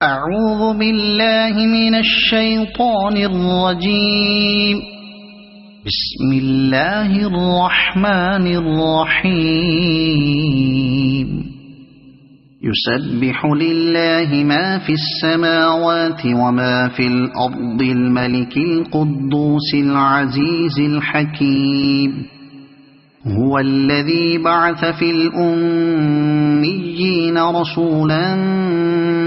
أعوذ بالله من الشيطان الرجيم. بسم الله الرحمن الرحيم. يسبح لله ما في السماوات وما في الأرض الملك القدوس العزيز الحكيم. هو الذي بعث في الأميين رسولا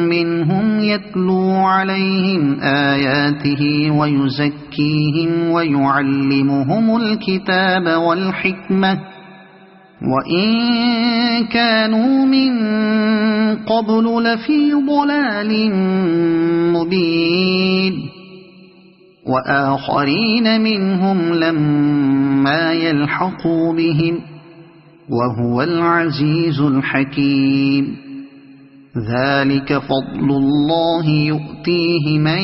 منهم يتلو عليهم آياته ويزكيهم ويعلمهم الكتاب والحكمة وإن كانوا من قبل لفي ضلال مبين. وآخرين منهم لما يلحقوا بهم وهو العزيز الحكيم. ذلك فضل الله يؤتيه من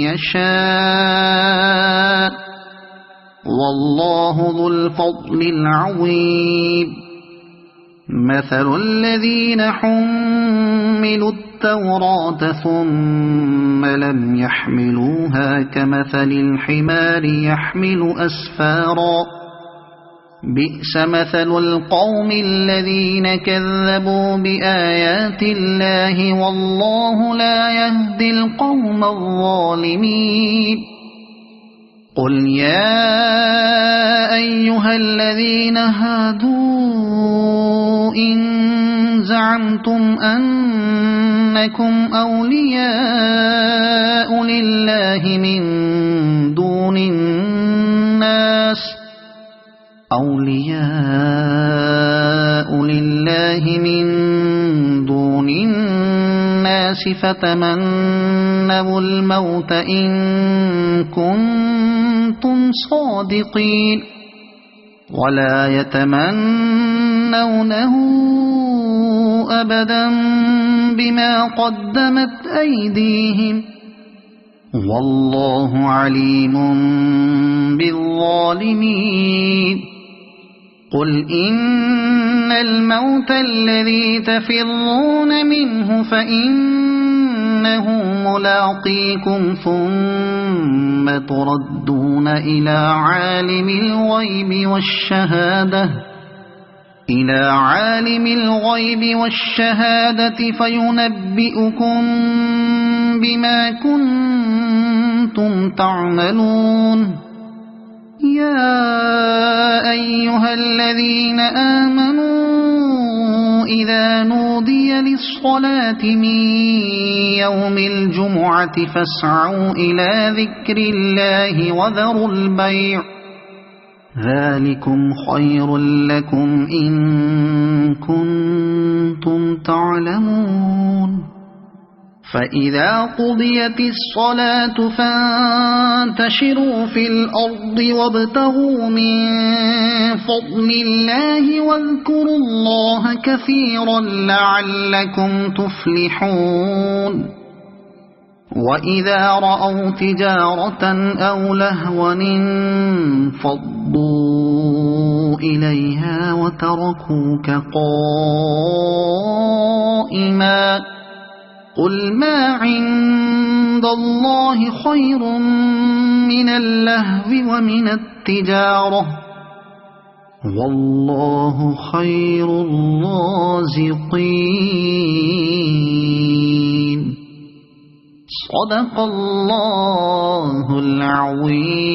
يشاء والله ذو الفضل العظيم. مثل الذين حملوا التوراة ثم لم يحملوها كمثل الحمار يحمل أسفارا بئس مثل القوم الذين كذبوا بآيات الله والله لا يهدي القوم الظالمين. قل يا أيها الذين هادوا إن زعمتم أنكم أولياء لله من دون الناس فتمنوا الموت إن كنتم صادقين ولا يتمنونه أبدا بما قدمت أيديهم والله عليم بالظالمين. قل إن الموت الذي تفرون منه فإنه ملاقيكم ثم تردون إلى عالم الغيب والشهادة فينبئكم بما كنتم تعملون. يا أيها الذين آمنوا إذا نودي للصلاة من يوم الجمعة فاسعوا إلى ذكر الله وذروا البيع ذلكم خير لكم إن كنتم تعلمون. فإذا قضيت الصلاة فانتشروا في الأرض وابتغوا من فضل الله واذكروا الله كثيرا لعلكم تفلحون. وإذا رأوا تجارة أو لهوا انفضوا إليها وتركوك قائما قل ما عند الله خير من اللهو ومن التجارة والله خير الرازقين. صدق الله العظيم.